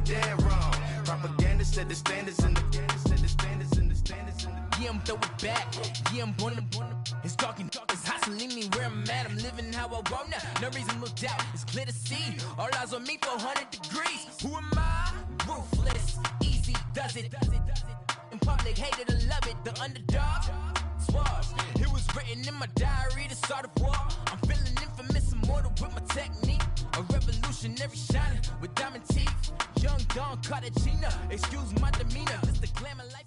dead wrong. Propaganda said the standards in the yeah, I'm throw it back. Yeah, I'm gonna. It's talking, it's hot, so leave me where I'm at. I'm living how I want now. No reason to look out. It's clear to see. All eyes on me for 100 degrees. Who am I? Ruthless, easy, does it. In public, hated or love it. The underdog. Swabs. It was written in my diary to start a war. I'm feeling infamous, immortal with my technique. A revolutionary shining with diamond teeth. Young Don Cartagena. Excuse my demeanor. Just the glamour life.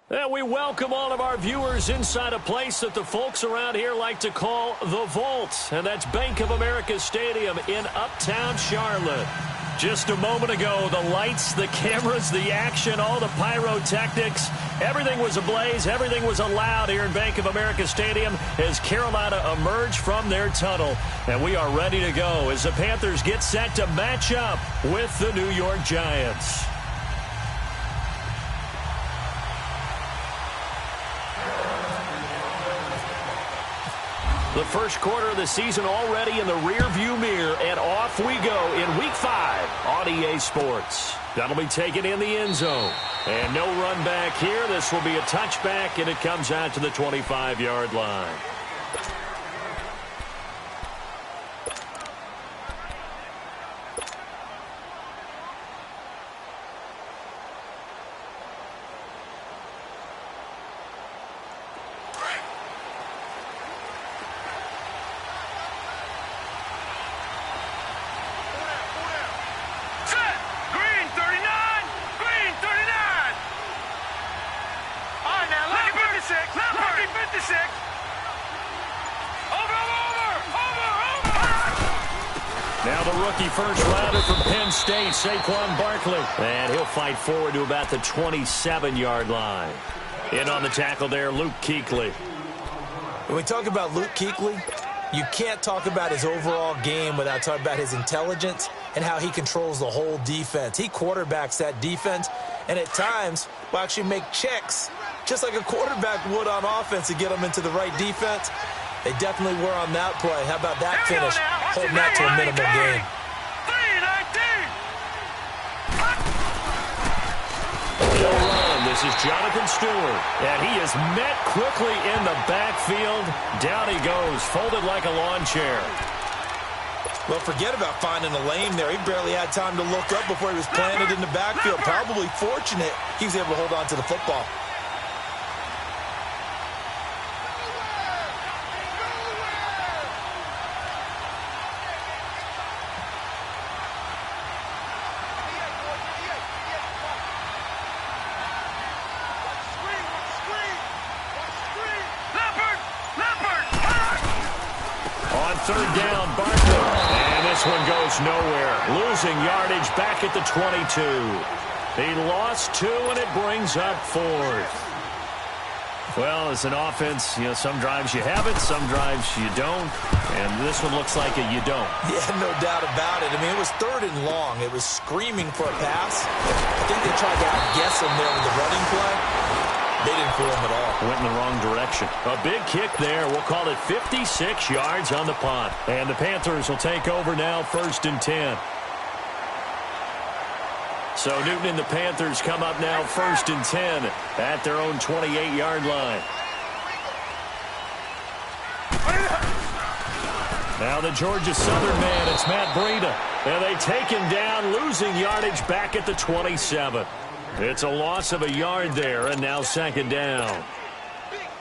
And we welcome all of our viewers inside a place that the folks around here like to call the Vault. And that's Bank of America Stadium in Uptown Charlotte. Just a moment ago, the lights, the cameras, the action, all the pyrotechnics, everything was ablaze, everything was allowed here in Bank of America Stadium as Carolina emerged from their tunnel. And we are ready to go as the Panthers get set to match up with the New York Giants. The first quarter of the season already in the rearview mirror, and off we go in Week 5 on EA Sports. That'll be taken in the end zone. And no run back here. This will be a touchback, and it comes out to the 25-yard line. Now the rookie first rounder from Penn State, Saquon Barkley. And he'll fight forward to about the 27-yard line. In on the tackle there, Luke Kuechly. When we talk about Luke Kuechly, you can't talk about his overall game without talking about his intelligence and how he controls the whole defense. He quarterbacks that defense, and at times will actually make checks, just like a quarterback would on offense to get them into the right defense. They definitely were on that play. How about that finish? Holding that to a minimum gain. He'll run. This is Jonathan Stewart. And he is met quickly in the backfield. Down he goes, folded like a lawn chair. Well, forget about finding a lane there. He barely had time to look up before he was planted in the backfield. Probably fortunate he was able to hold on to the football. Third down, Barkley. And this one goes nowhere. Losing yardage back at the 22. He lost 2, and it brings up 4th. Well, as an offense, some drives you have it, some drives you don't. And this one looks like a you don't. Yeah, no doubt about it. I mean, it was 3rd and long. It was screaming for a pass. I think they tried to outguess him there with the running play. They didn't fool him at all. Went in the wrong direction. A big kick there. We'll call it 56 yards on the punt. And the Panthers will take over now, 1st and 10. So Newton and the Panthers come up now 1st and 10 at their own 28-yard line. Now the Georgia Southern man, it's Matt Breida. And they take him down, losing yardage back at the 27. It's a loss of a yard there, and now 2nd down.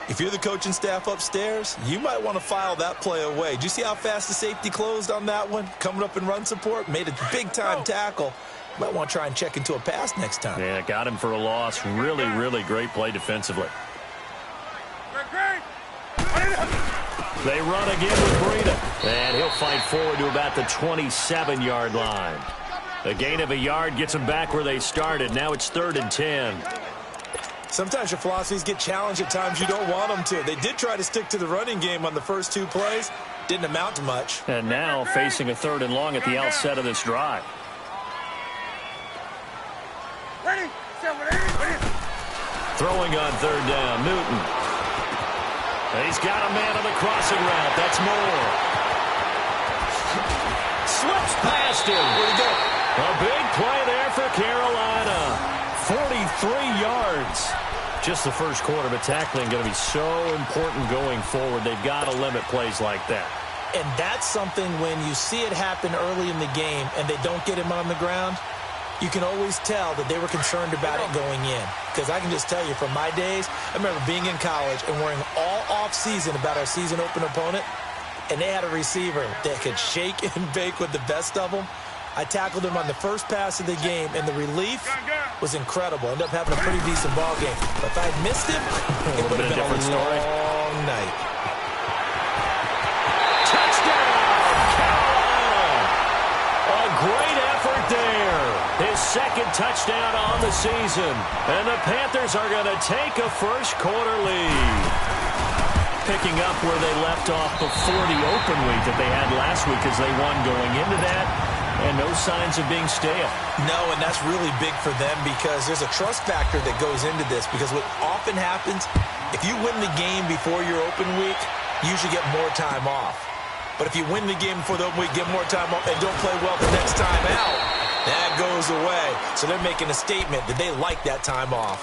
If you're the coaching staff upstairs, you might want to file that play away. Did you see how fast the safety closed on that one? Coming up in run support, made a big-time tackle. You might want to try and check into a pass next time. Yeah, got him for a loss. Really, really great play defensively. They run again with Breida, and he'll fight forward to about the 27-yard line. A gain of a yard gets them back where they started. Now it's 3rd and 10. Sometimes your philosophies get challenged at times you don't want them to. They did try to stick to the running game on the first 2 plays. Didn't amount to much. And now facing a 3rd and long at the outset of this drive. Throwing on 3rd down, Newton. He's got a man on the crossing route. That's Moore. Slips past him. Where'd he go? A big play there for Carolina. 43 yards. Just the first quarter, but tackling going to be so important going forward. They've got to limit plays like that. And that's something when you see it happen early in the game and they don't get him on the ground, you can always tell that they were concerned about it going in. Because I can just tell you from my days, I remember being in college and worrying all off-season about our season open opponent, and they had a receiver that could shake and bake with the best of them. I tackled him on the first pass of the game, and the relief was incredible. Ended up having a pretty decent ball game. But if I had missed him, it would have been a long night. Touchdown, Carolina! A great effort there. His second touchdown on the season. And the Panthers are going to take a first-quarter lead. Picking up where they left off before the open week that they had last week as they won going into that. And no signs of being stale. No, and that's really big for them because there's a trust factor that goes into this. Because what often happens, if you win the game before your open week, you usually get more time off. But if you win the game before the open week, get more time off, and don't play well the next time out, that goes away. So they're making a statement that they like that time off.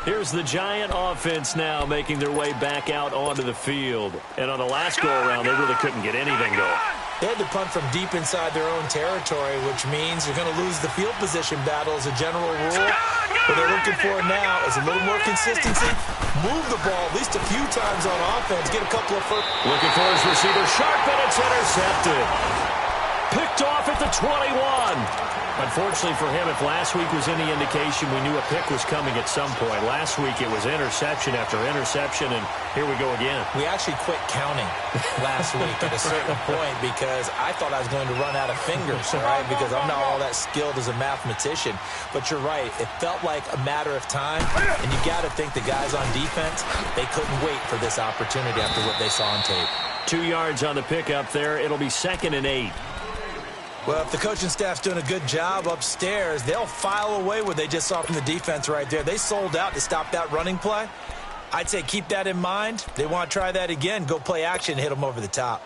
Here's the Giant offense now making their way back out onto the field. And on the last go-around, they really couldn't get anything going. They had to punt from deep inside their own territory, which means you're going to lose the field position battle as a general rule. What they're looking for now is a little more consistency. Move the ball at least a few times on offense. Get a couple of first. Looking for his receiver, sharp, and it's intercepted. Picked off at the 21. Unfortunately for him, if last week was any indication, we knew a pick was coming at some point. Last week it was interception after interception, and here we go again. We actually quit counting last week at a certain point because I thought I was going to run out of fingers, all right, because I'm not all that skilled as a mathematician. But you're right. It felt like a matter of time, and you got to think the guys on defense, they couldn't wait for this opportunity after what they saw on tape. 2 yards on the pickup there. It'll be 2nd and 8. Well, if the coaching staff's doing a good job upstairs, they'll file away what they just saw from the defense right there. They sold out to stop that running play. I'd say keep that in mind. They want to try that again. Go play action and hit them over the top.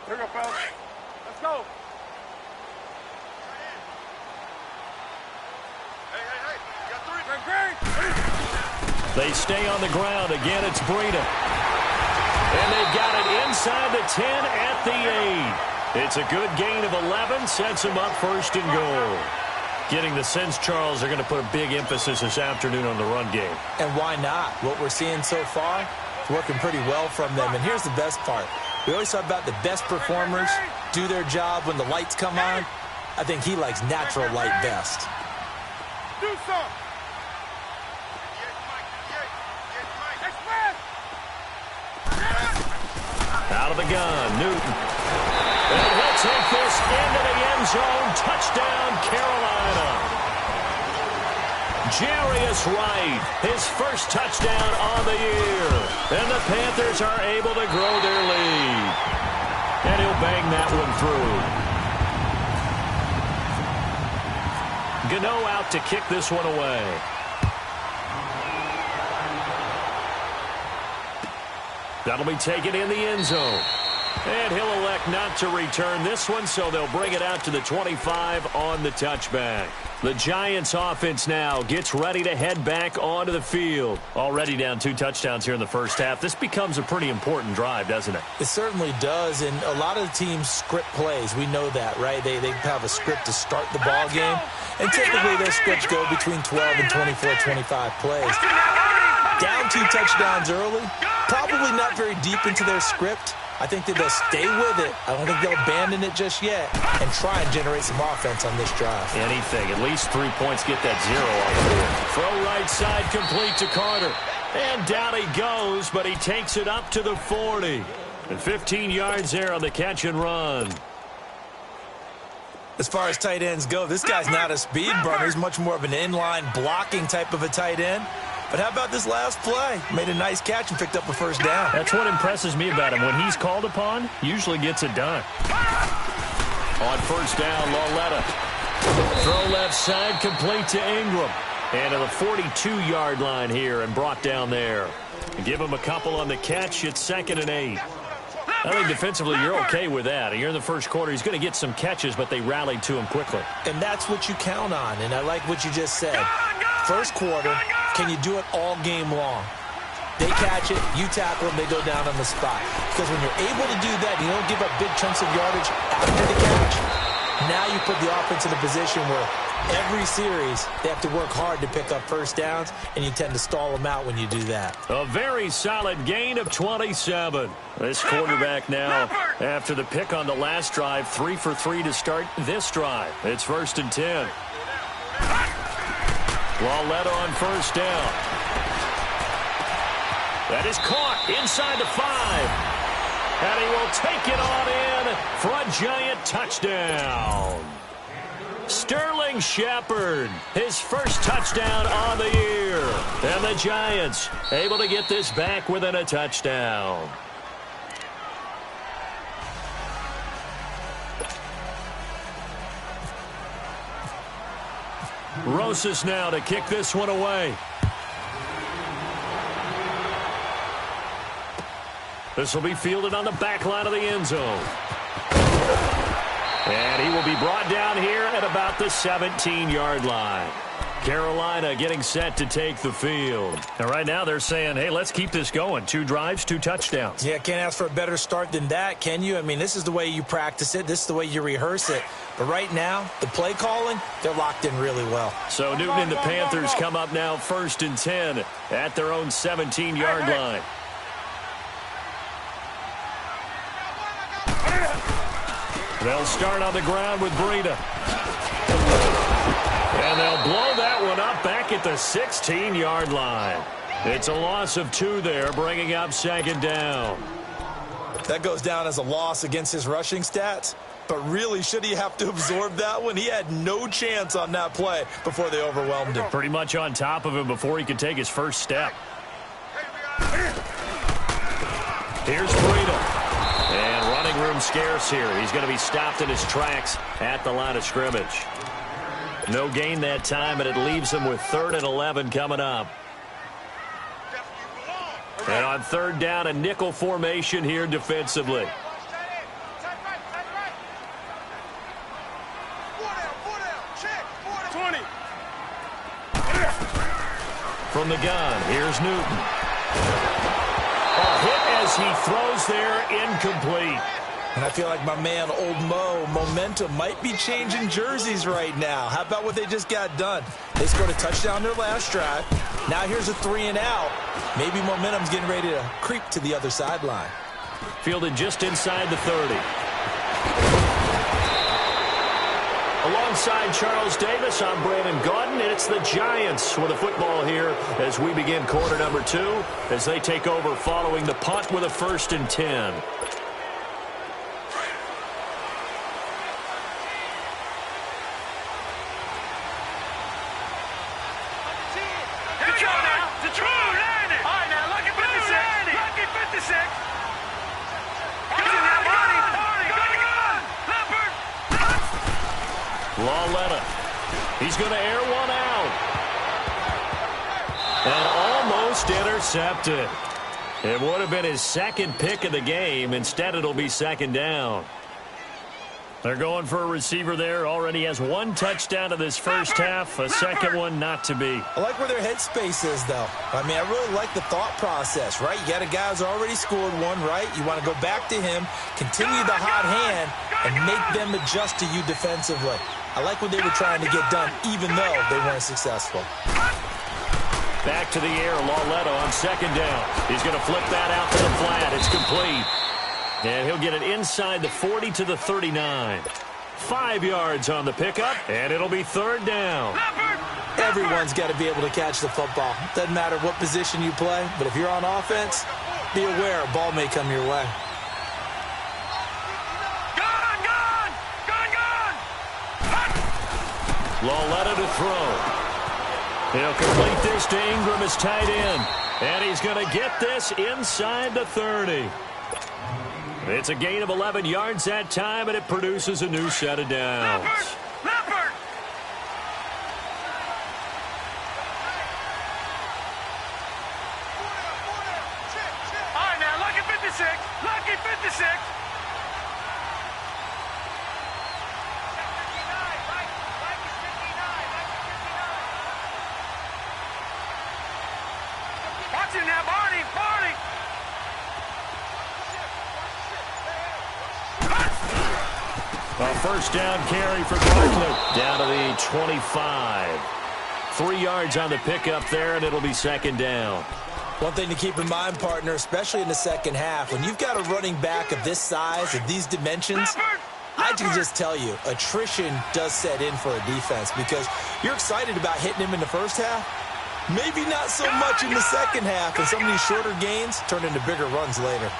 Here we go, fellas. Let's go. Hey. You got 3. Great. They stay on the ground. Again, it's Breida. And they've got it inside the 10 at the 8. It's a good gain of 11. Sets them up 1st and goal. Getting the sense, Charles, they're going to put a big emphasis this afternoon on the run game. And why not? What we're seeing so far is working pretty well from them. And here's the best part. We always talk about the best performers do their job when the lights come on. I think he likes natural light best. Do something. Out of the gun, Newton. And he'll take this into the end zone. Touchdown, Carolina. Jarius Wright, his first touchdown on the year. And the Panthers are able to grow their lead. And he'll bang that one through. Gano out to kick this one away. That'll be taken in the end zone. And he'll elect not to return this one, so they'll bring it out to the 25 on the touchback. The Giants offense now gets ready to head back onto the field. Already down 2 touchdowns here in the first half. This becomes a pretty important drive, doesn't it? It certainly does, and a lot of the teams script plays. We know that, right? They have a script to start the ball game, and typically their scripts go between 12 and 24, 25 plays. Down 2 touchdowns early, probably not very deep into their script. I think that they'll stay with it. I don't think they'll abandon it just yet and try and generate some offense on this drive. Anything. At least 3 points. Get that 0 on the board. Throw right side complete to Carter. And down he goes, but he takes it up to the 40. And 15 yards there on the catch and run. As far as tight ends go, this guy's not a speed burner. He's much more of an inline blocking type of a tight end. But how about this last play? Made a nice catch and picked up a first down. That's what impresses me about him. When he's called upon, usually gets it done. On first down, Lauletta. Throw left side, complete to Ingram. And to the 42-yard line here and brought down there. Give him a couple on the catch. It's 2nd and 8. I think defensively you're okay with that. Here in the first quarter, he's going to get some catches, but they rallied to him quickly. And that's what you count on, and I like what you just said. First quarter, can you do it all game long? They catch it, you tackle them, they go down on the spot. Because when you're able to do that, you don't give up big chunks of yardage after the catch. Now you put the offense in a position where every series they have to work hard to pick up first downs, and you tend to stall them out when you do that. A very solid gain of 27. This quarterback now, after the pick on the last drive, 3 for 3 to start this drive. It's 1st and 10. Lauletta on first down. That is caught inside the 5. And he will take it on in for a giant touchdown. Sterling Shepard, his first touchdown on the year. And the Giants able to get this back within a touchdown. Rosas now to kick this one away. This will be fielded on the back line of the end zone. And he will be brought down here at about the 17-yard line. Carolina getting set to take the field. And right now they're saying, hey, let's keep this going. 2 drives, 2 touchdowns. Yeah, can't ask for a better start than that, can you? I mean, this is the way you practice it. This is the way you rehearse it. But right now, the play calling, they're locked in really well. So Newton and the Panthers come up now 1st and 10 at their own 17-yard line. They'll start on the ground with Breida. And they'll blow that one up back at the 16-yard line. It's a loss of 2 there, bringing up 2nd down. That goes down as a loss against his rushing stats. But really, should he have to absorb that one? He had no chance on that play before they overwhelmed him. Pretty much on top of him before he could take his first step. Here's Breida. And running room scarce here. He's going to be stopped in his tracks at the line of scrimmage. No gain that time, and it leaves him with 3rd and 11 coming up. And on 3rd down, a nickel formation here defensively. From the gun, here's Newton. A hit as he throws there, incomplete. And I feel like my man, Old Mo, momentum might be changing jerseys right now. How about what they just got done? They scored a touchdown their last drive. Now here's a 3 and out. Maybe momentum's getting ready to creep to the other sideline. Fielded just inside the 30. Alongside Charles Davis, I'm Brandon Gaudin, and it's the Giants with a football here as we begin quarter number 2 as they take over following the punt with a 1st and 10. Lauletta. He's going to air one out. And almost intercepted. It would have been his 2nd pick of the game. Instead, it'll be 2nd down. They're going for a receiver there. Already has 1 touchdown in this first half. A 2nd one not to be. I like where their headspace is, though. I mean, I really like the thought process, right? You got a guy who's already scored 1, right? You want to go back to him, continue the hot hand, and make them adjust to you defensively. I like what they were trying to get done, even though they weren't successful. Back to the air, Lauletta on 2nd down. He's going to flip that out to the flat. It's complete. And he'll get it inside the 40 to the 39. 5 yards on the pickup, and it'll be 3rd down. Everyone's got to be able to catch the football. Doesn't matter what position you play, but if you're on offense, be aware a ball may come your way. Lauletta to throw. He'll complete this to Ingram as tight end. And he's going to get this inside the 30. It's a gain of 11 yards that time, and it produces a new set of downs. A first down carry for Barkley. Down to the 25. 3 yards on the pickup there, and it'll be second down. One thing to keep in mind, partner, especially in the second half, when you've got a running back of this size, of these dimensions, I can just tell you, attrition does set in for a defense because you're excited about hitting him in the first half. Maybe not so much in the second half, and some of these shorter gains turn into bigger runs later.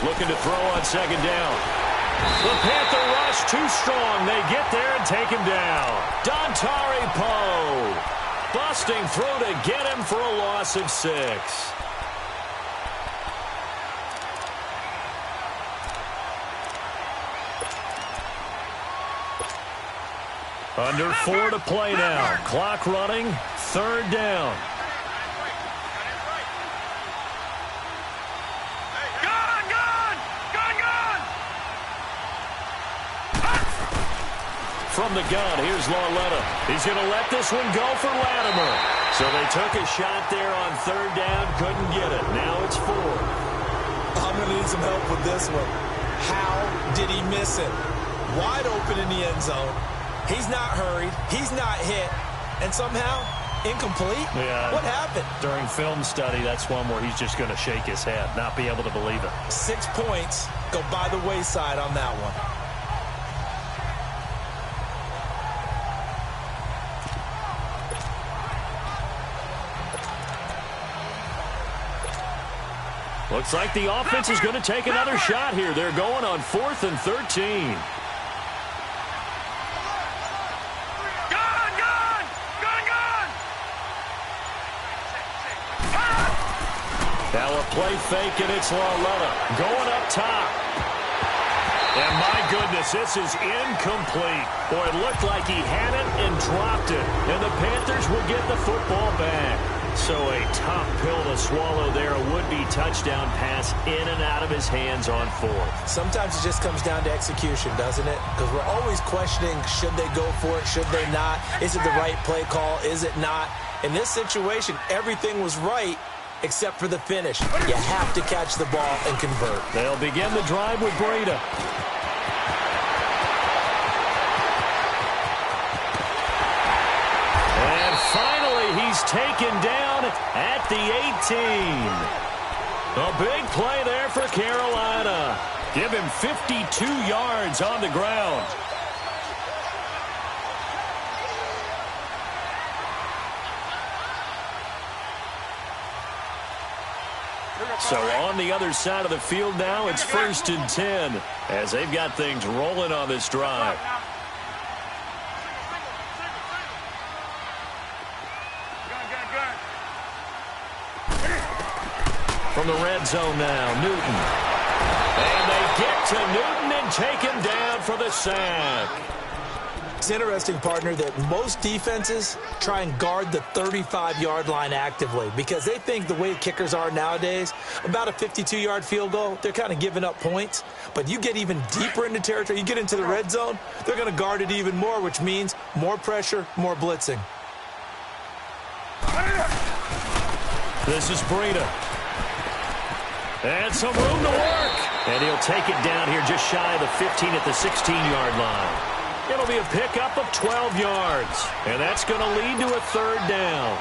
Looking to throw on second down. The Panther rush too strong. They get there and take him down. Dontari Poe busting through to get him for a loss of 6. Under 4 to play now. Clock running. Third down. From the gun, here's Lauletta. He's going to let this one go for Latimer. So they took a shot there on third down, couldn't get it. Now it's 4. I'm going to need some help with this one. How did he miss it? Wide open in the end zone. He's not hurried. He's not hit. And somehow, incomplete? Yeah. What happened? During film study, that's one where he's just going to shake his head, not be able to believe it. 6 points go by the wayside on that one. Looks like the offense is going to take another shot here. They're going on 4th and 13. Now a play fake, and it's Lauletta going up top. And my goodness, this is incomplete. Boy, it looked like he had it and dropped it. And the Panthers will get the football back. So a tough pill to swallow there. A would-be touchdown pass in and out of his hands on 4th. Sometimes it just comes down to execution, doesn't it? Because we're always questioning, should they go for it, should they not? Is it the right play call, is it not? In this situation, everything was right except for the finish. You have to catch the ball and convert. They'll begin the drive with Breida. And finally, he's taken down at the 18. A big play there for Carolina. Give him 52 yards on the ground. So on the other side of the field now, it's 1st and 10 as they've got things rolling on this drive. From the red zone now, Newton. And they get to Newton and take him down for the sack. It's interesting, partner, that most defenses try and guard the 35-yard line actively because they think the way kickers are nowadays, about a 52-yard field goal, they're kind of giving up points. But you get even deeper into territory, you get into the red zone, they're going to guard it even more, which means more pressure, more blitzing. This is Breida. And some room to work. And he'll take it down here just shy of the 15 at the 16-yard line. It'll be a pickup of 12 yards. And that's going to lead to a third down.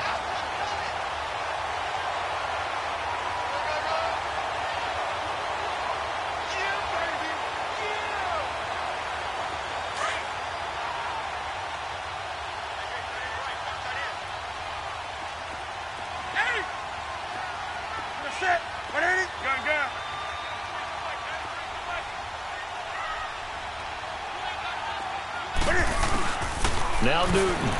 Now Newton.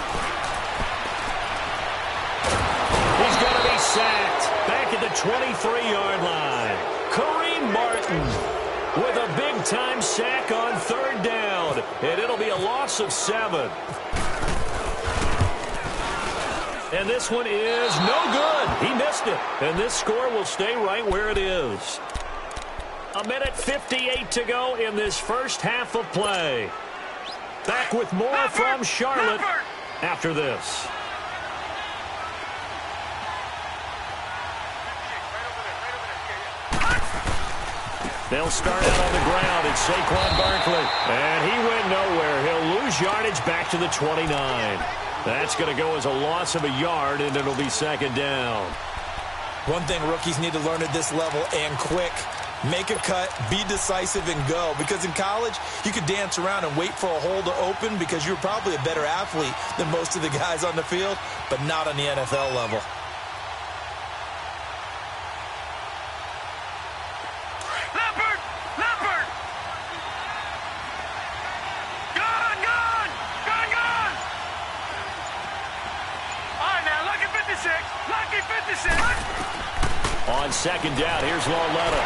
He's going to be sacked back at the 23-yard line. Kareem Martin with a big-time sack on third down. And it'll be a loss of 7. And this one is no good. He missed it. And this score will stay right where it is. 1:58 to go in this first half of play. Back with more from Charlotte after this. They'll start out on the ground. It's Saquon Barkley. And he went nowhere. He'll lose yardage back to the 29. That's going to go as a loss of a yard, and it'll be second down. One thing rookies need to learn at this level, and quick, make a cut, be decisive, and go. Because in college, you could dance around and wait for a hole to open because you're probably a better athlete than most of the guys on the field, but not on the NFL level. On second down, here's Lauletta.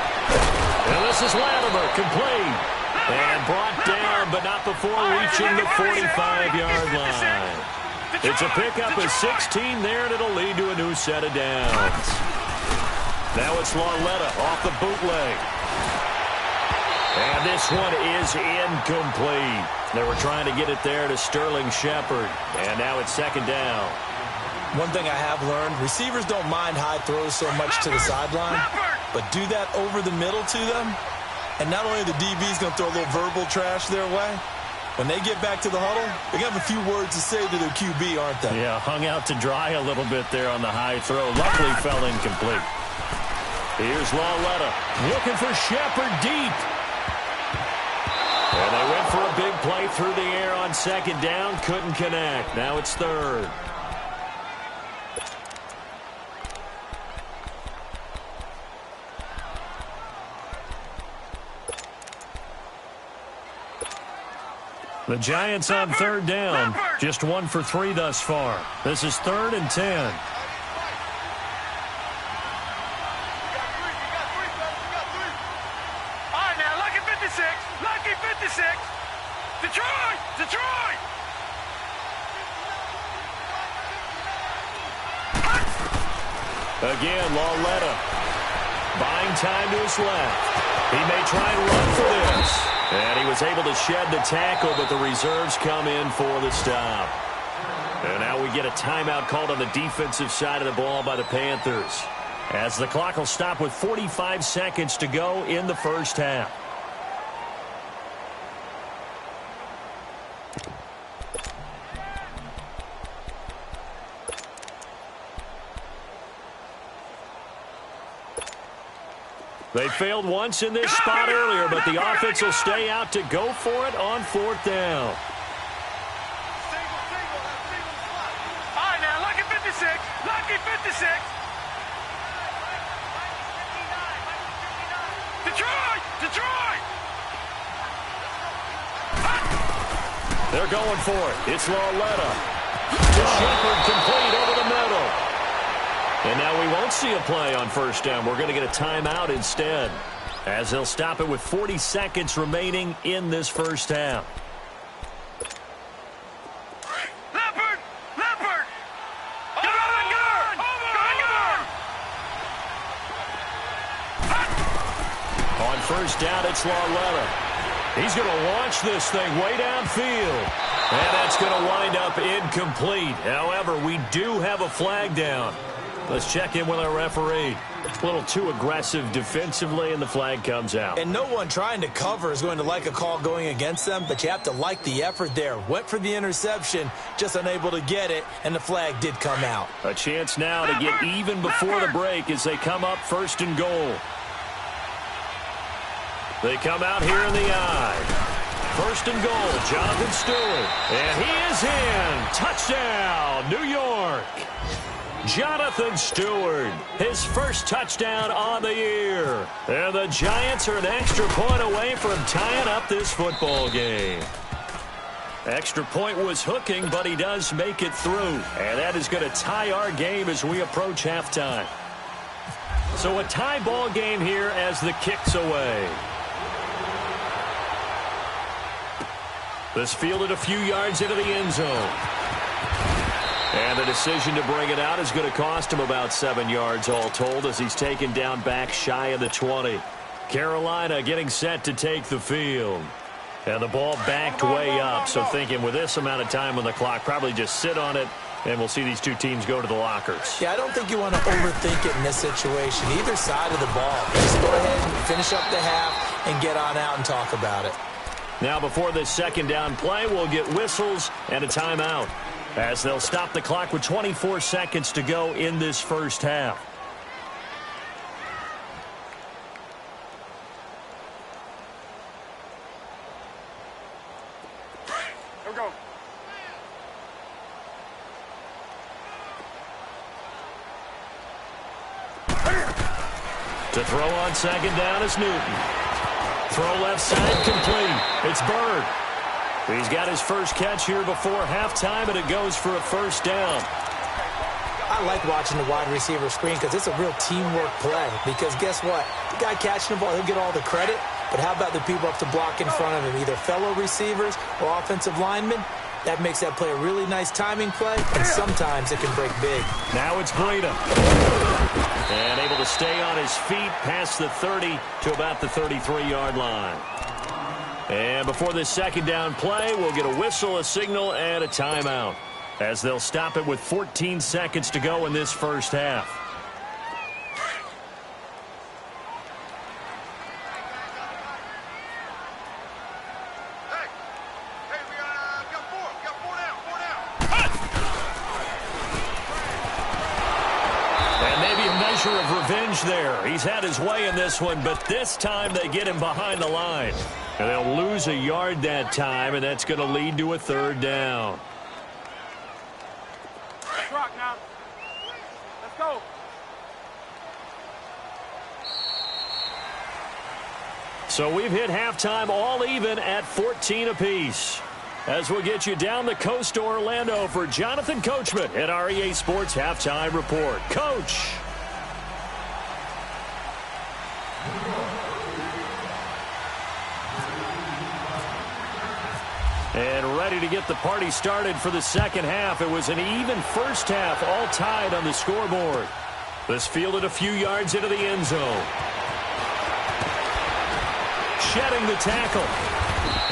And this is Latimer, complete. And brought down, but not before reaching the 45-yard line. It's a pickup of 16 there, and it'll lead to a new set of downs. Now it's Lauletta off the bootleg. And this one is incomplete. They were trying to get it there to Sterling Shepard. And now it's second down. One thing I have learned, receivers don't mind high throws so much to the sideline, but do that over the middle to them, and not only the DB's going to throw a little verbal trash their way, when they get back to the huddle, they're going to have a few words to say to their QB, aren't they? Yeah, hung out to dry a little bit there on the high throw. Luckily fell incomplete. Here's Lauletta looking for Shepard deep. And they went for a big play through the air on second down, couldn't connect. Now it's third. The Giants on third down, just 1 for 3 thus far. This is 3rd and 10. All right, now, lucky 56. Lucky 56. Detroit! Detroit! Again, Lauletta buying time to his left. He may try and run for this. And he was able to shed the tackle, but the reserves come in for the stop. And now we get a timeout called on the defensive side of the ball by the Panthers, as the clock will stop with 45 seconds to go in the first half. They failed once in this spot earlier, but the offense will stay out to go for it on 4th down. All right, now, lucky 56. Lucky 56. Detroit! Detroit! They're going for it. It's Lauletta. To Shepard, complete over the middle. And now we won't see a play on first down. We're going to get a timeout instead, as they'll stop it with 40 seconds remaining in this first half. Leopard! Leopard! On first down, it's Lauletta. He's going to launch this thing way downfield. And that's going to wind up incomplete. However, we do have a flag down. Let's check in with our referee. A little too aggressive defensively, and the flag comes out. And no one trying to cover is going to like a call going against them, but you have to like the effort there. Went for the interception, just unable to get it, and the flag did come out. A chance now to get even before the break as they come up 1st and goal. They come out here in the eye. 1st and goal, Jonathan Stewart. And he is in. Touchdown, New York. Jonathan Stewart, his first touchdown on the year. And the Giants are an extra point away from tying up this football game. Extra point was hooking, but he does make it through. And that is going to tie our game as we approach halftime. So a tie ball game here as the kick's away. This fielded a few yards into the end zone. And the decision to bring it out is going to cost him about 7 yards all told, as he's taken down back shy of the 20. Carolina getting set to take the field. And the ball backed way up, so thinking with this amount of time on the clock, probably just sit on it, and we'll see these two teams go to the lockers. Yeah, I don't think you want to overthink it in this situation. Either side of the ball. Just go ahead and finish up the half and get on out and talk about it. Now before this second down play, we'll get whistles and a timeout, as they'll stop the clock with 24 seconds to go in this first half. Here we go. To throw on second down is Newton. Throw left side complete. It's Bird. He's got his first catch here before halftime, and it goes for a first down. I like watching the wide receiver screen because it's a real teamwork play. Because guess what? The guy catching the ball, he'll get all the credit. But how about the people up to block in front of him, either fellow receivers or offensive linemen? That makes that play a really nice timing play, and sometimes it can break big. Now it's Breida. And able to stay on his feet past the 30 to about the 33-yard line. And before this second down play, we'll get a whistle, a signal, and a timeout, as they'll stop it with 14 seconds to go in this first half. Of revenge there. He's had his way in this one, but this time they get him behind the line. And they'll lose a yard that time, and that's going to lead to a third down. Let's rock now. Let's go. So we've hit halftime all even at 14 apiece. As we'll get you down the coast to Orlando for Jonathan Coachman at our EA Sports Halftime Report. Coach. And ready to get the party started for the second half. It was an even first half, all tied on the scoreboard. This fielded a few yards into the end zone. Shedding the tackle.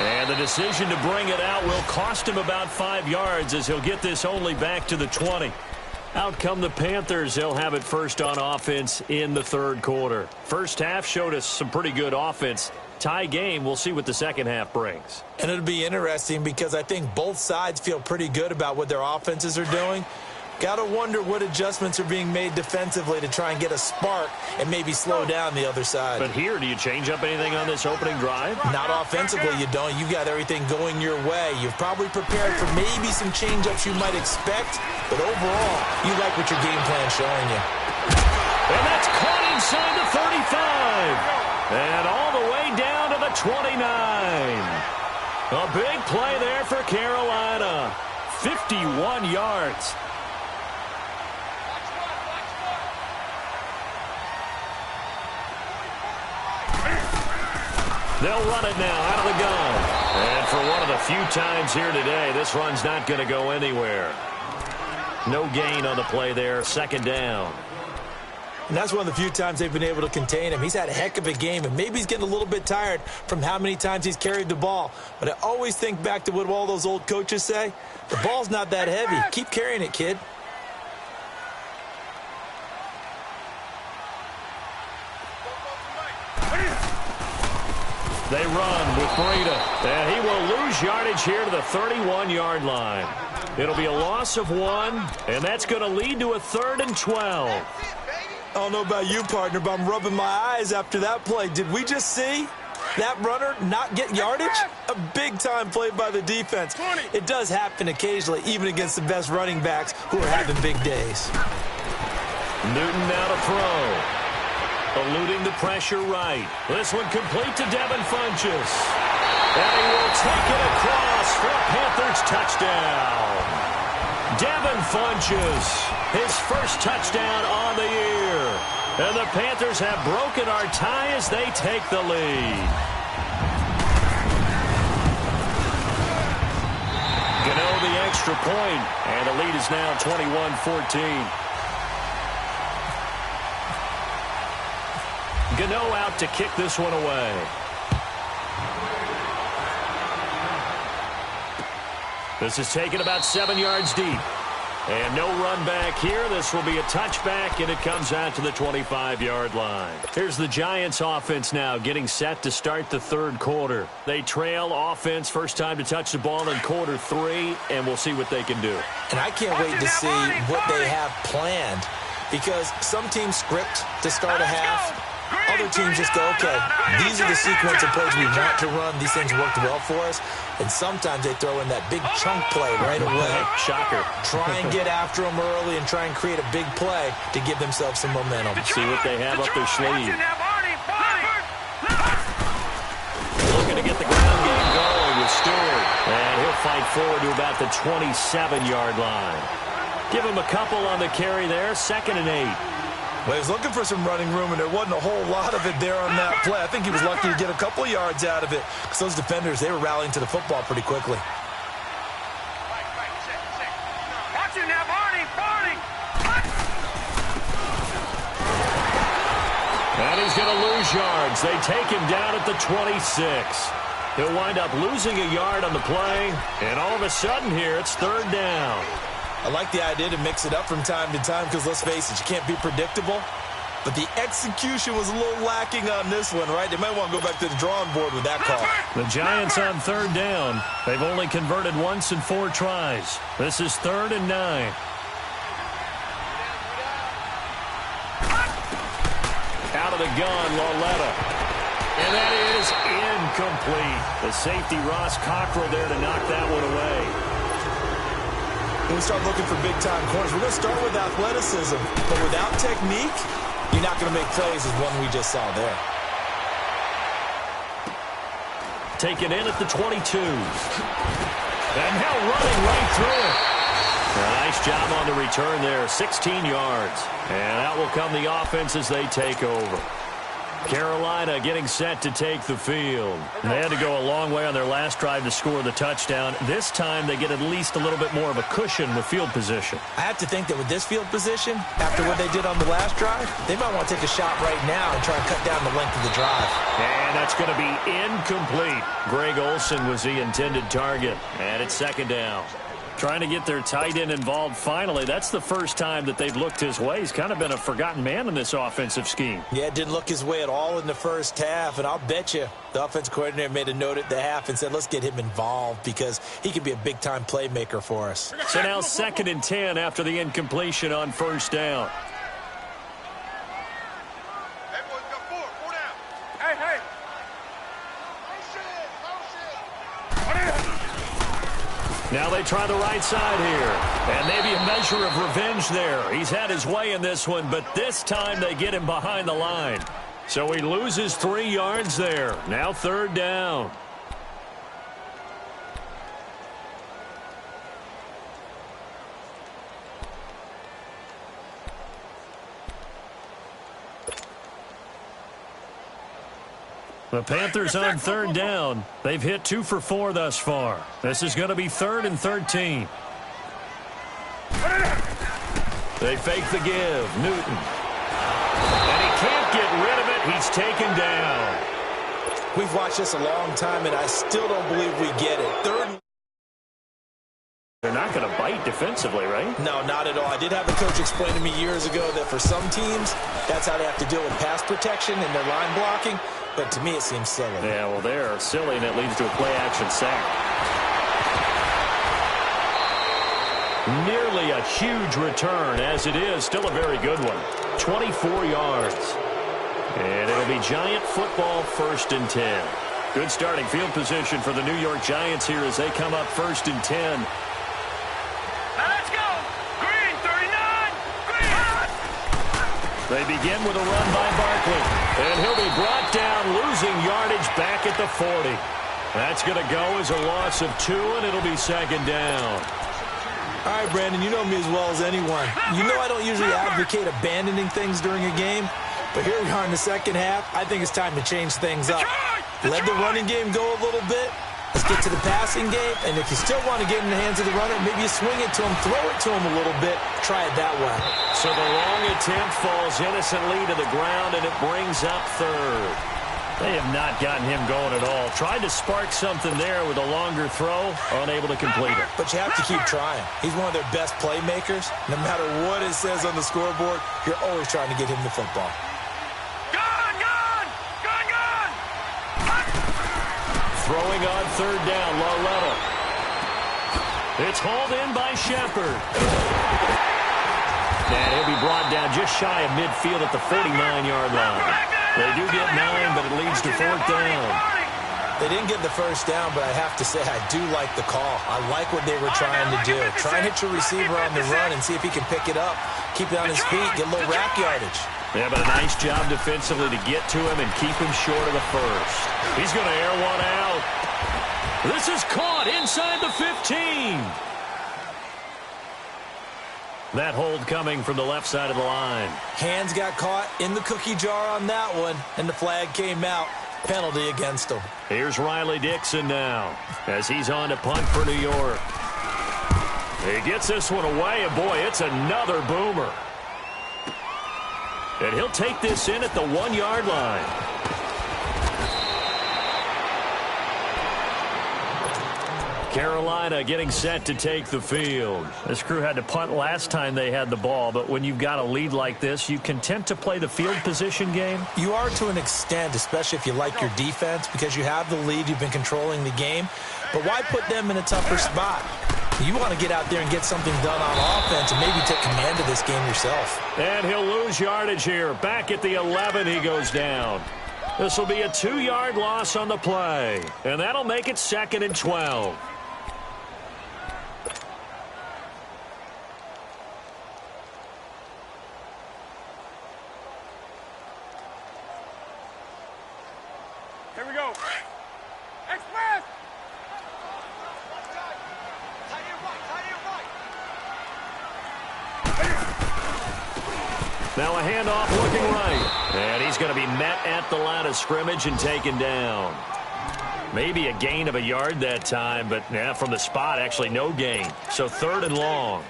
And the decision to bring it out will cost him about 5 yards, as he'll get this only back to the 20. Out come the Panthers. They'll have it first on offense in the third quarter. First half showed us some pretty good offense. Tie game. We'll see what the second half brings. And it'll be interesting because I think both sides feel pretty good about what their offenses are doing. Got to wonder what adjustments are being made defensively to try and get a spark and maybe slow down the other side. But here, do you change up anything on this opening drive? Not offensively, you don't. You got everything going your way. You've probably prepared for maybe some change-ups you might expect, but overall, you like what your game plan's showing you. And that's caught inside the 35. And all the way down to the 29. A big play there for Carolina. 51 yards. They'll run it now out of the gun. And for one of the few times here today, this run's not going to go anywhere. No gain on the play there. Second down. And that's one of the few times they've been able to contain him. He's had a heck of a game, and maybe he's getting a little bit tired from how many times he's carried the ball. But I always think back to what all those old coaches say. The ball's not that heavy. Keep carrying it, kid. They run with Breida, and he will lose yardage here to the 31-yard line. It'll be a loss of 1, and that's going to lead to a 3rd and 12. I don't know about you, partner, but I'm rubbing my eyes after that play. Did we just see that runner not get yardage? A big-time play by the defense. It does happen occasionally, even against the best running backs who are having big days. Newton now to throw. Eluding the pressure right. This one complete to Devin Funchess. And he will take it across for a Panthers touchdown. Devin Funchess, his first touchdown on the year. And the Panthers have broken our tie as they take the lead. Gano the extra point, and the lead is now 21-14. Gano out to kick this one away. This is taken about 7 yards deep. And no run back here. This will be a touchback, and it comes out to the 25-yard line. Here's the Giants offense now getting set to start the third quarter. They trail offense, first time to touch the ball in quarter 3, and we'll see what they can do. And I can't wait to see what they have planned, because some teams script to start a half. Other teams just go, okay, these are the sequence of plays we want to run. These things worked well for us. And sometimes they throw in that big chunk play right away. Shocker. Try and get after them early and try and create a big play to give themselves some momentum. See what they have up their sleeve. Looking to get the ground game going with Stewart. And he'll fight forward to about the 27-yard line. Give him a couple on the carry there, 2nd and 8. Well, he was looking for some running room, and there wasn't a whole lot of it there on that play. I think he was lucky to get a couple of yards out of it, because those defenders, they were rallying to the football pretty quickly. Watch it now, Barney! And he's going to lose yards. They take him down at the 26. He'll wind up losing a yard on the play, and all of a sudden here, it's 3rd down. I like the idea to mix it up from time to time because, let's face it, you can't be predictable. But the execution was a little lacking on this one, right? They might want to go back to the drawing board with that call. The Giants on 3rd down. They've only converted once in 4 tries. This is 3rd and 9. Out of the gun, Lauletta. And that is incomplete. The safety, Ross Cockrell, there to knock that one away. When we start looking for big-time corners, we're going to start with athleticism. But without technique, you're not going to make plays as one we just saw there. Taken in at the 22. And now running right through it. A nice job on the return there, 16 yards. And out will come the offense as they take over. Carolina getting set to take the field. They had to go a long way on their last drive to score the touchdown. This time they get at least a little bit more of a cushion with field position. I have to think that with this field position, after what they did on the last drive, they might want to take a shot right now and try and cut down the length of the drive. And that's going to be incomplete. Greg Olsen was the intended target. And it's 2nd down. Trying to get their tight end involved finally. That's the first time that they've looked his way. He's kind of been a forgotten man in this offensive scheme. Yeah, it didn't look his way at all in the first half, and I'll bet you the offensive coordinator made a note at the half and said, let's get him involved because he could be a big-time playmaker for us. So now 2nd and 10 after the incompletion on 1st down. Hey, boys, got 4 down. Hey. Now they try the right side here. And maybe a measure of revenge there. He's had his way in this one, but this time they get him behind the line. So he loses 3 yards there. Now 3rd down. The Panthers on 3rd down. They've hit 2 for 4 thus far. This is going to be 3rd and 13. They fake the give. Newton. And he can't get rid of it. He's taken down. We've watched this a long time, and I still don't believe we get it. 3rd. They're not going to bite defensively, right? No, not at all. I did have a coach explain to me years ago that for some teams, that's how they have to deal with pass protection and their line blocking. But to me, it seems silly. Yeah, well, they're silly, and it leads to a play-action sack. Nearly a huge return, as it is. Still a very good one. 24 yards. And it'll be Giant football, 1st and 10. Good starting field position for the New York Giants here as they come up 1st and 10. Now let's go. Green, 39. Green. They begin with a run by Barkley. And he'll be brought down, losing yardage back at the 40. That's going to go as a loss of 2, and it'll be 2nd down. All right, Brandon, you know me as well as anyone. You know I don't usually advocate abandoning things during a game, but here we are in the second half. I think it's time to change things up. Let the running game go a little bit. Let's get to the passing game, and if you still want to get in the hands of the runner, maybe you swing it to him, throw it to him a little bit, try it that way. So the long attempt falls innocently to the ground, and it brings up 3rd. They have not gotten him going at all. Tried to spark something there with a longer throw, unable to complete it. But you have to keep trying. He's one of their best playmakers. No matter what it says on the scoreboard, you're always trying to get him the football. Throwing on third down, low level. It's hauled in by Shepard. And he'll be brought down just shy of midfield at the 49-yard line. They do get 9, but it leads to fourth down. They didn't get the first down, but I have to say I do like the call. I like what they were trying to do. Try and hit your receiver on the run and see if he can pick it up, keep it on his feet, get a little rack yardage. Yeah, but a nice job defensively to get to him and keep him short of the first. He's going to air one out. This is caught inside the 15. That hold coming from the left side of the line. Hands got caught in the cookie jar on that one, and the flag came out. Penalty against him. Here's Riley Dixon now as he's on to punt for New York. He gets this one away, and boy, it's another boomer. And he'll take this in at the 1-yard line. Carolina getting set to take the field. This crew had to punt last time they had the ball, but when you've got a lead like this, you content to play the field position game? You are to an extent, especially if you like your defense, because you have the lead, you've been controlling the game. But why put them in a tougher spot? You want to get out there and get something done on offense and maybe take command of this game yourself. And he'll lose yardage here. Back at the 11, he goes down. This will be a 2-yard loss on the play, and that'll make it 2nd and 12. Here we go. Express! Now a handoff looking right. And he's going to be met at the line of scrimmage and taken down. Maybe a gain of a yard that time, but yeah, from the spot, actually no gain. So 3rd and long.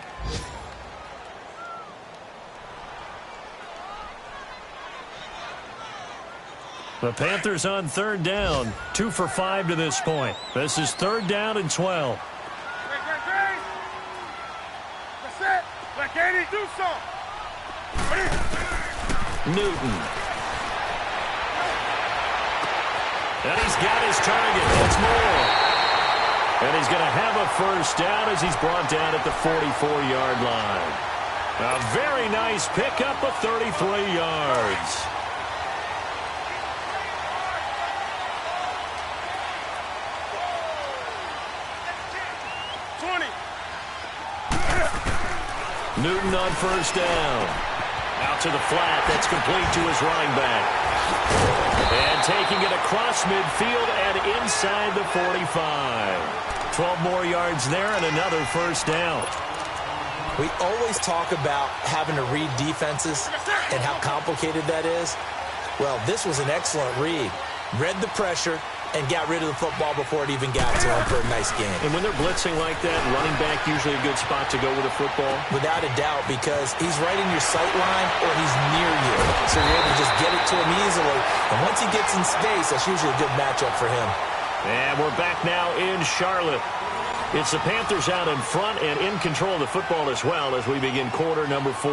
The Panthers on 3rd down, 2 for 5 to this point. This is 3rd down and 12. That's it. Let Katie do something. Newton. And he's got his target. That's more. And he's going to have a first down as he's brought down at the 44-yard line. A very nice pickup of 33 yards. Newton on first down. Out to the flat. That's complete to his running back. And taking it across midfield and inside the 45. 12 more yards there and another first down. We always talk about having to read defenses and how complicated that is. Well, this was an excellent read. Read the pressure and got rid of the football before it even got to him for a nice game. And when they're blitzing like that, running back usually a good spot to go with a football? Without a doubt, because he's right in your sight line or he's near you. So you're able to just get it to him easily. And once he gets in space, that's usually a good matchup for him. And we're back now in Charlotte. It's the Panthers out in front and in control of the football as well as we begin quarter number 4.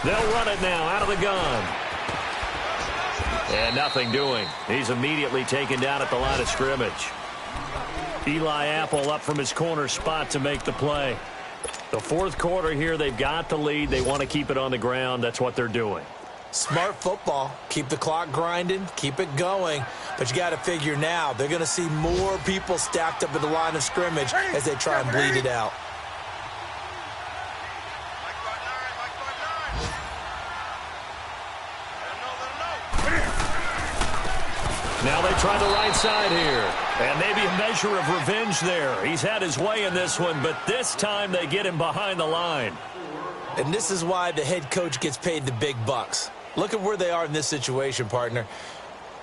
They'll run it now out of the gun. And nothing doing. He's immediately taken down at the line of scrimmage. Eli Apple up from his corner spot to make the play. The 4th quarter here, they've got the lead. They want to keep it on the ground. That's what they're doing. Smart football. Keep the clock grinding. Keep it going. But you got to figure now, they're going to see more people stacked up at the line of scrimmage as they try and bleed it out. Now they try the right side here. And maybe a measure of revenge there. He's had his way in this one, but this time they get him behind the line. And this is why the head coach gets paid the big bucks. Look at where they are in this situation, partner.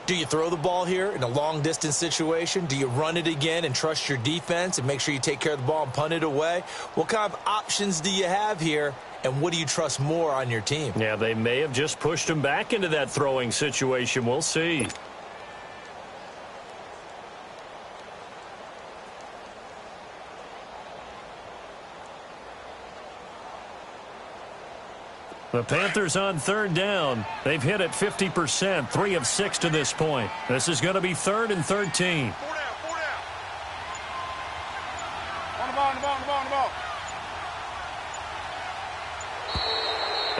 Do you throw the ball here in a long-distance situation? Do you run it again and trust your defense and make sure you take care of the ball and punt it away? What kind of options do you have here, and what do you trust more on your team? Yeah, they may have just pushed him back into that throwing situation. We'll see. The Panthers on third down. They've hit it 50%, 3 of 6 to this point. This is going to be 3rd and 13. 4 down, 4 down. On the ball, on the ball, on the ball, on the ball.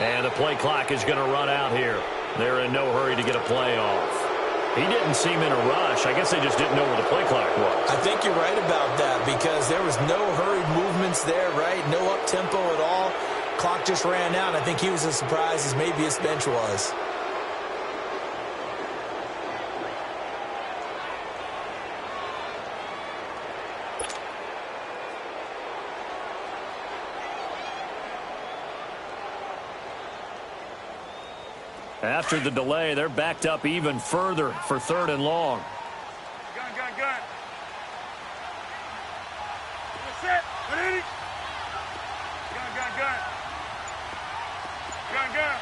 And the play clock is going to run out here. They're in no hurry to get a play off. He didn't seem in a rush. I guess they just didn't know where the play clock was. I think you're right about that because there was no hurried movements there, right? No up-tempo at all. Clock just ran out. I think he was as surprised as maybe his bench was. After the delay, they're backed up even further for 3rd and long. Gun, gun, gun. Set. Ready? Gun, gun, gun. Gun, gun.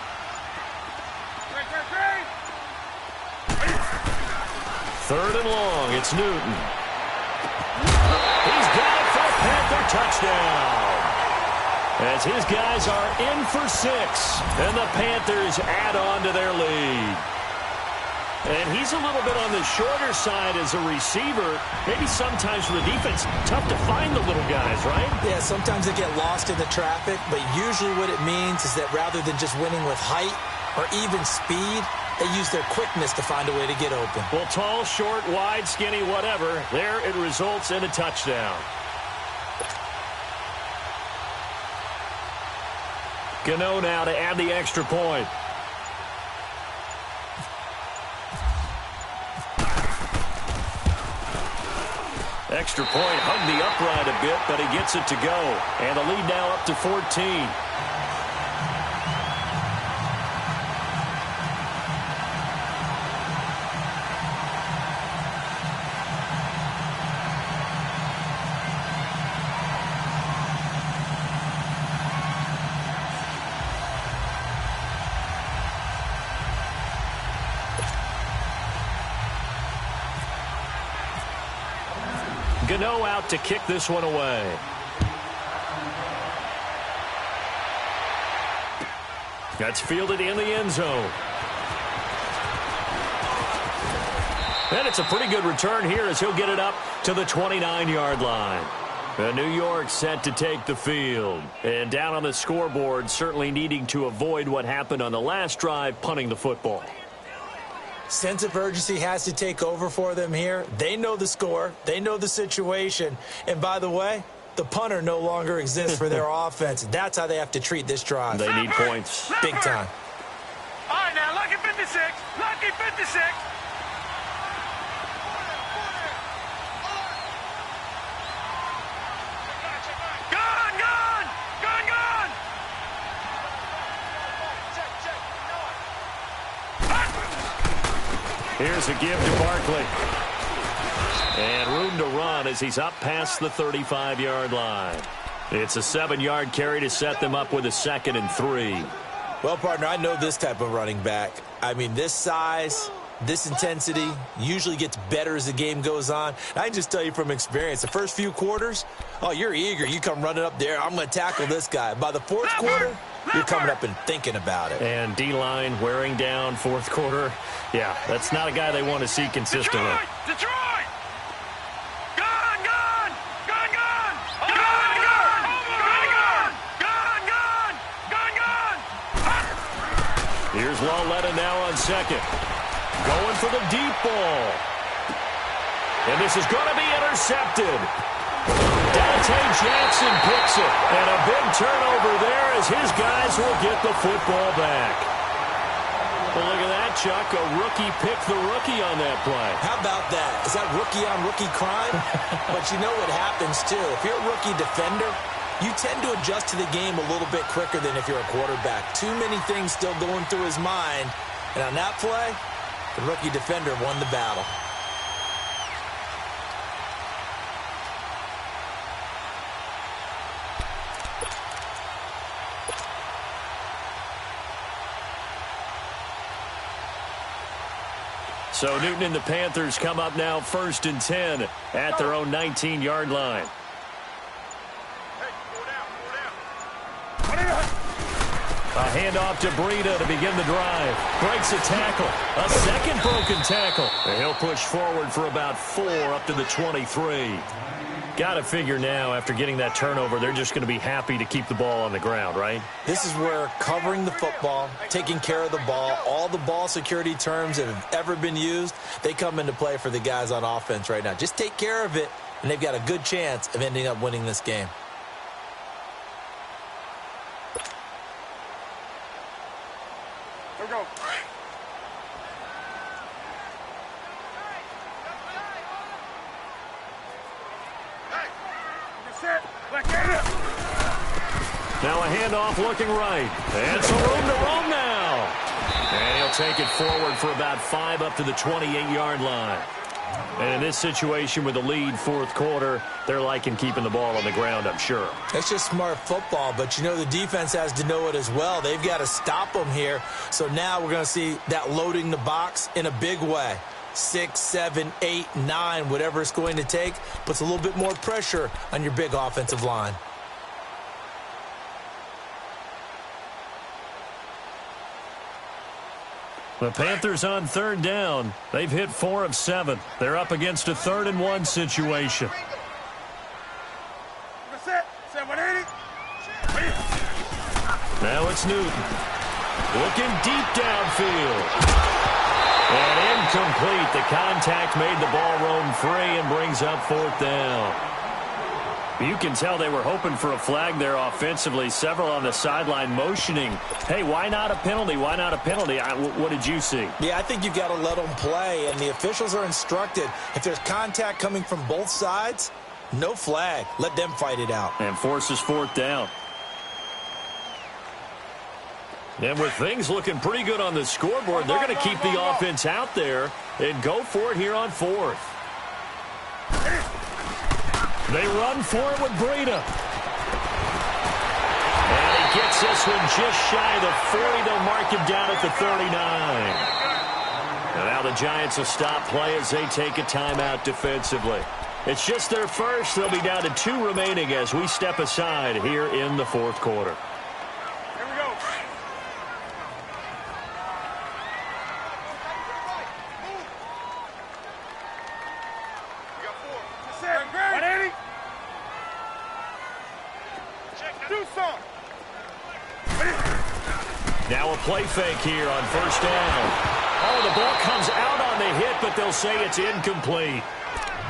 Great, great, great. 3rd and long. It's Newton. He's got it for a Panther touchdown. As his guys are in for 6, and the Panthers add on to their lead. And he's a little bit on the shorter side as a receiver. Maybe sometimes for the defense, tough to find the little guys, right? Yeah, sometimes they get lost in the traffic, but usually what it means is that rather than just winning with height or even speed, they use their quickness to find a way to get open. Well, tall, short, wide, skinny, whatever, there it results in a touchdown. Gano now to add the extra point. Extra point, hugged the upright a bit, but he gets it to go. And the lead now up to 14. Gano out to kick this one away. That's fielded in the end zone. And it's a pretty good return here as he'll get it up to the 29-yard line. New York set to take the field. And down on the scoreboard, certainly needing to avoid what happened on the last drive, punting the football. Sense of urgency has to take over for them here. They know the score. They know the situation. And by the way, the punter no longer exists for their offense. That's how they have to treat this drive. They need points. Big time. All right, now, lucky 56. Lucky 56. Gun, gun. Gun, gun. Here's a give to Barkley. And room to run as he's up past the 35-yard line. It's a 7-yard carry to set them up with a 2nd and 3. Well, partner, I know this type of running back. I mean, this size, this intensity usually gets better as the game goes on. I can just tell you from experience, the first few quarters, oh, you're eager. You come running up there. I'm going to tackle this guy. By the 4th quarter, you're coming up and thinking about it. And D-line wearing down 4th quarter. Yeah, that's not a guy they want to see consistently. Detroit! Gun, gun! Gun, gun! Gun, gun! Gun, gun! Gun, gun! Gun, gun! Here's Lauletta now on 2nd. Going for the deep ball. And this is going to be intercepted. Dante Jackson picks it. And a big turnover there as his guys will get the football back. Well, look at that, Chuck. A rookie picked the rookie on that play. How about that? Is that rookie-on-rookie crime? But you know what happens, too. If you're a rookie defender, you tend to adjust to the game a little bit quicker than if you're a quarterback. Too many things still going through his mind. And on that play, the rookie defender won the battle. So Newton and the Panthers come up now 1st and 10 at their own 19-yard line. A handoff to Breida to begin the drive. Breaks a tackle. A second broken tackle. And he'll push forward for about 4 up to the 23. Got to figure now, after getting that turnover, they're just going to be happy to keep the ball on the ground, right? This is where covering the football, taking care of the ball, all the ball security terms that have ever been used, they come into play for the guys on offense right now. Just take care of it, and they've got a good chance of ending up winning this game. Here we go. Now a handoff looking right. And some room to roam now. And he'll take it forward for about 5 up to the 28-yard line. And in this situation with the lead 4th quarter, they're liking keeping the ball on the ground, I'm sure. It's just smart football, but you know the defense has to know it as well. They've got to stop them here. So now we're going to see that loading the box in a big way. 6, 7, 8, 9, whatever it's going to take, puts a little bit more pressure on your big offensive line. The Panthers on 3rd down. They've hit 4 of 7. They're up against a 3rd and 1 situation. Now it's Newton. Looking deep downfield. And incomplete. The contact made the ball roam free and brings up 4th down. You can tell they were hoping for a flag there offensively. Several on the sideline motioning, hey, why not a penalty? Why not a penalty? What did you see? Yeah, I think you've got to let them play, and the officials are instructed. If there's contact coming from both sides, no flag. Let them fight it out. And forces 4th down. And with things looking pretty good on the scoreboard, they're going to keep the offense out there and go for it here on 4th. They run for it with Breida. And he gets this one just shy of the 40. They'll mark him down at the 39. And now the Giants will stop play as they take a timeout defensively. It's just their first. They'll be down to 2 remaining as we step aside here in the 4th quarter. Here we go. We got 4. That's it. 180. Do some. Now a play fake here on 1st down. Oh, the ball comes out on the hit, but they'll say it's incomplete.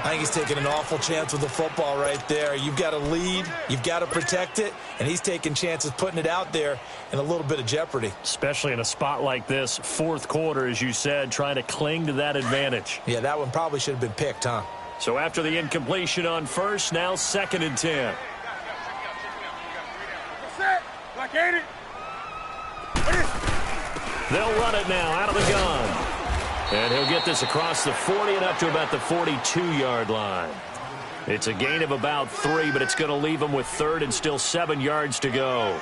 I think he's taking an awful chance with the football right there. You've got to lead, you've got to protect it, and he's taking chances putting it out there in a little bit of jeopardy. Especially in a spot like this, 4th quarter, as you said, trying to cling to that advantage. Yeah, that one probably should have been picked, huh? So after the incompletion on 1st, now 2nd and 10. Like 80. They'll run it now out of the gun. And he'll get this across the 40 and up to about the 42-yard line. It's a gain of about 3, but it's going to leave him with 3rd and still 7 yards to go.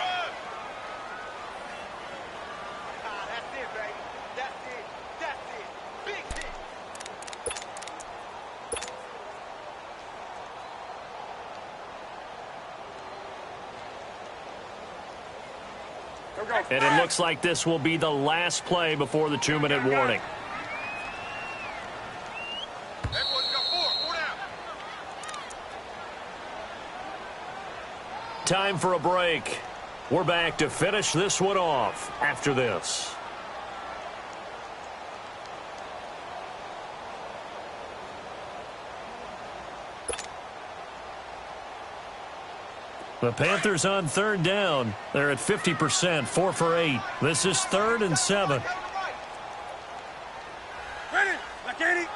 And it looks like this will be the last play before the 2-minute warning. Time for a break. We're back to finish this one off after this. The Panthers on 3rd down. They're at 50%, 4 for 8. This is 3rd and 7. Ready? Like 80.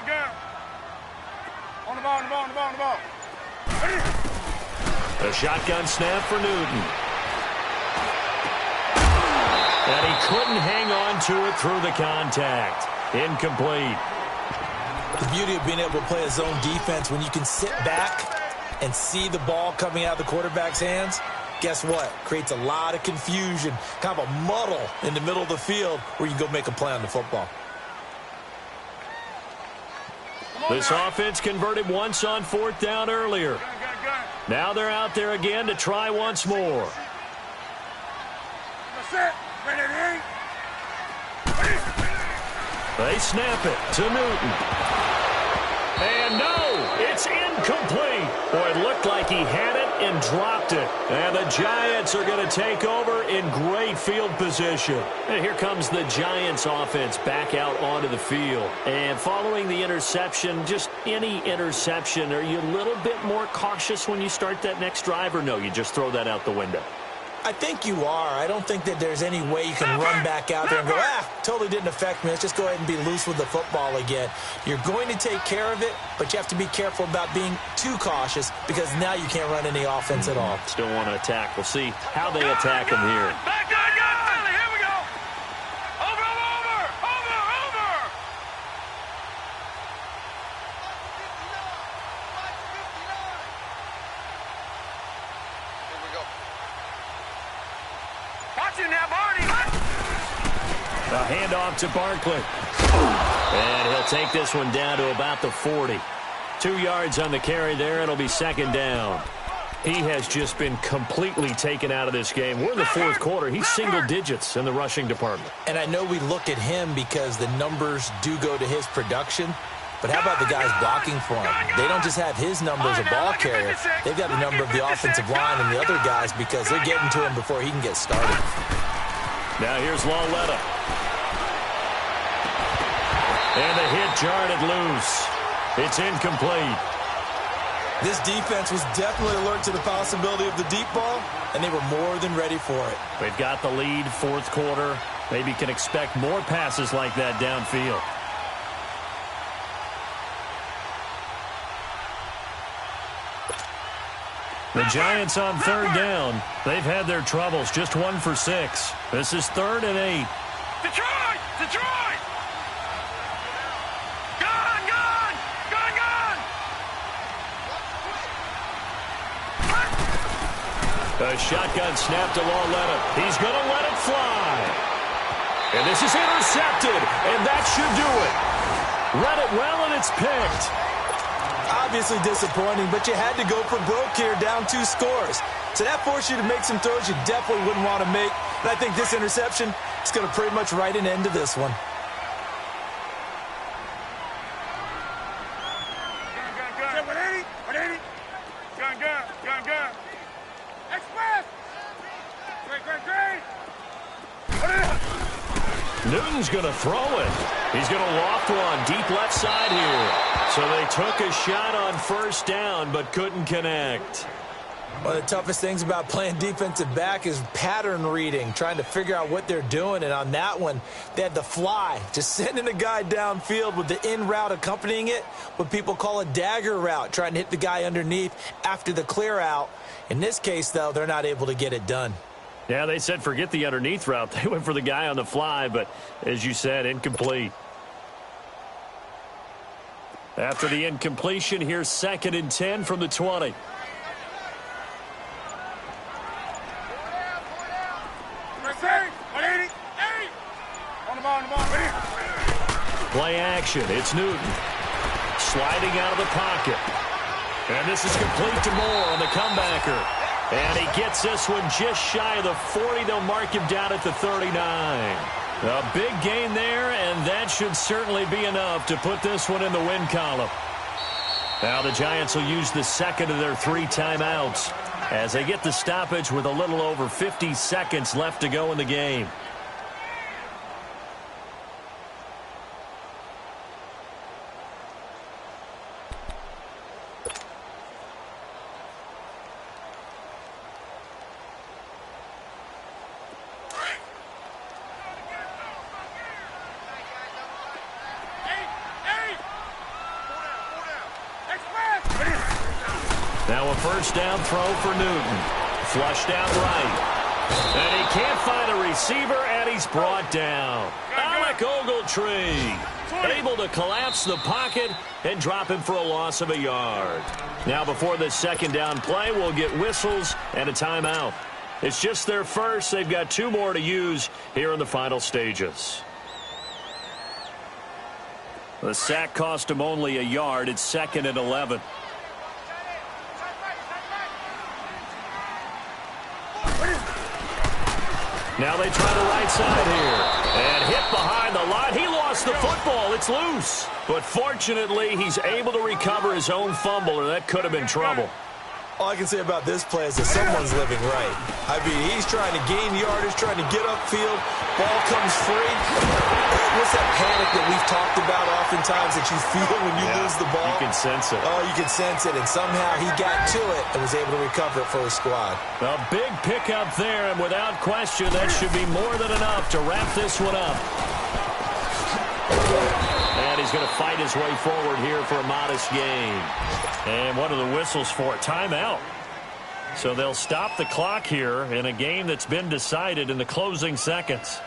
Gun. On the A shotgun snap for Newton. And he couldn't hang on to it through the contact. Incomplete. The beauty of being able to play a zone defense when you can sit back and see the ball coming out of the quarterback's hands, guess what? Creates a lot of confusion, kind of a muddle in the middle of the field where you go make a play on the football. This offense converted once on 4th down earlier. Now they're out there again to try once more. They snap it to Newton. And no, it's incomplete. Boy, it looked like he had it and dropped it. And the Giants are going to take over in great field position. And here comes the Giants offense back out onto the field. And following the interception, just any interception, are you a little bit more cautious when you start that next drive, or no, you just throw that out the window? I think you are. I don't think that there's any way you can run back out there and go, totally didn't affect me. Let's just go ahead and be loose with the football again. You're going to take care of it, but you have to be careful about being too cautious because now you can't run any offense at all. Still want to attack. We'll see how they attack him here. Here we go. Over. Here we go. Watch it now, Barney. A handoff to Barkley. And he'll take this one down to about the 40. 2 yards on the carry there, and it'll be 2nd down. He has just been completely taken out of this game. We're in the 4th quarter. He's single digits in the rushing department. And I know we look at him because the numbers do go to his production, but how about the guys blocking for him? They don't just have his number as a ball carrier. They've got the number of the offensive line and the other guys because they're getting to him before he can get started. Now here's Lauletta. And the hit jarred it loose. It's incomplete. This defense was definitely alert to the possibility of the deep ball, and they were more than ready for it. They've got the lead, 4th quarter. Maybe can expect more passes like that downfield. The Giants on 3rd down. They've had their troubles, just 1 for 6. This is 3rd and 8. Detroit! A shotgun snap to Lauletta. He's going to let it fly. And this is intercepted, and that should do it. Read it well, and it's picked. Obviously disappointing, but you had to go for broke here, down 2 scores. So that forced you to make some throws you definitely wouldn't want to make. And I think this interception is going to pretty much write an end to this one. Gun. Express! Great. Newton's going to throw it. He's going to loft one deep left side here. So they took a shot on 1st down but couldn't connect. One of the toughest things about playing defensive back is pattern reading, trying to figure out what they're doing. And on that one, they had the fly, just sending a guy downfield with the in route accompanying it, what people call a dagger route, trying to hit the guy underneath after the clear out. In this case, though, they're not able to get it done. Yeah, they said forget the underneath route. They went for the guy on the fly, but as you said, incomplete. After the incompletion, here's 2nd and 10 from the 20. Play action. It's Newton. Sliding out of the pocket. And this is complete to Moore on the comebacker. And he gets this one just shy of the 40. They'll mark him down at the 39. A big gain there, and that should certainly be enough to put this one in the win column. Now the Giants will use the 2nd of their 3 timeouts as they get the stoppage with a little over 50 seconds left to go in the game. first down throw for Newton. Flushed out right. And he can't find a receiver, and he's brought down. Alec Ogletree able to collapse the pocket and drop him for a loss of a yard. Now before this second down play, we'll get whistles and a timeout. It's just their first. They've got 2 more to use here in the final stages. The sack cost him only a yard. It's 2nd and 11. Now they try the right side here. And hit behind the line. He lost the football. It's loose. But fortunately, he's able to recover his own fumble, or that could have been trouble. All I can say about this play is that someone's living right. I mean, he's trying to gain yardage, trying to get upfield. Ball comes free. What's that panic that we've talked about oftentimes that you feel when you lose the ball? You can sense it. Oh, you can sense it. And somehow he got to it and was able to recover it for his squad. A big pickup there, and without question, that should be more than enough to wrap this one up. And he's going to fight his way forward here for a modest gain. And one of the whistles for a timeout. So they'll stop the clock here in a game that's been decided in the closing seconds.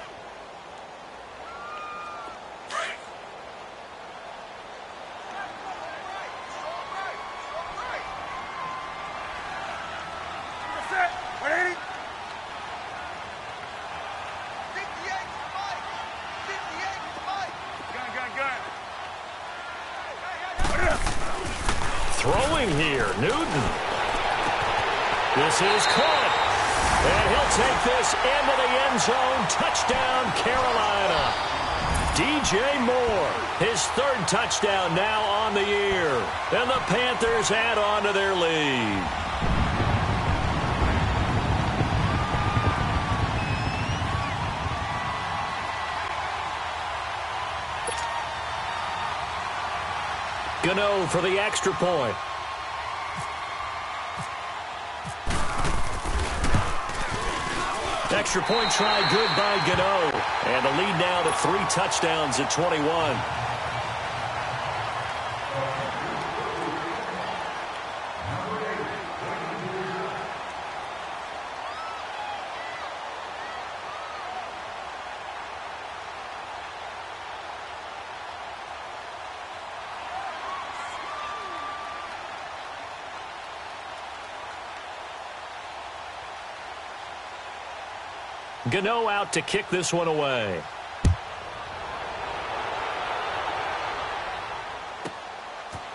Throwing here, Newton. This is caught. And he'll take this into the end zone. Touchdown, Carolina. DJ Moore, his 3rd touchdown now on the year. And the Panthers add on to their lead. Gano for the extra point. Extra point try good by Gano. And the lead now to 3 touchdowns at 21. Gano out to kick this one away.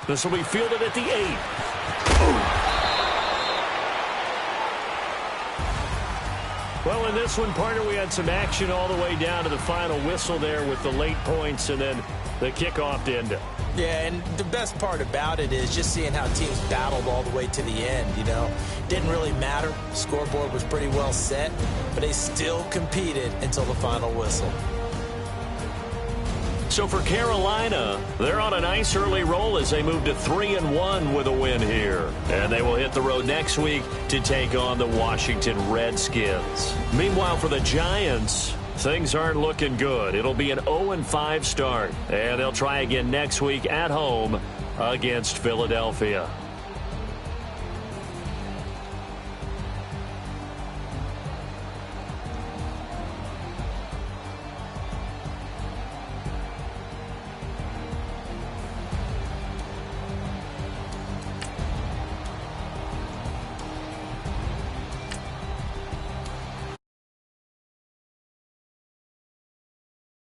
This will be fielded at the 8. Well, in this one, partner, we had some action all the way down to the final whistle there with the late points and then the kickoff to end it. Yeah, and the best part about it is just seeing how teams battled all the way to the end, you know. Didn't really matter. Scoreboard was pretty well set, but they still competed until the final whistle. So for Carolina, they're on a nice early roll as they move to 3-1 with a win here. And they will hit the road next week to take on the Washington Redskins. Meanwhile, for the Giants, things aren't looking good. It'll be an 0-5 start, and they'll try again next week at home against Philadelphia.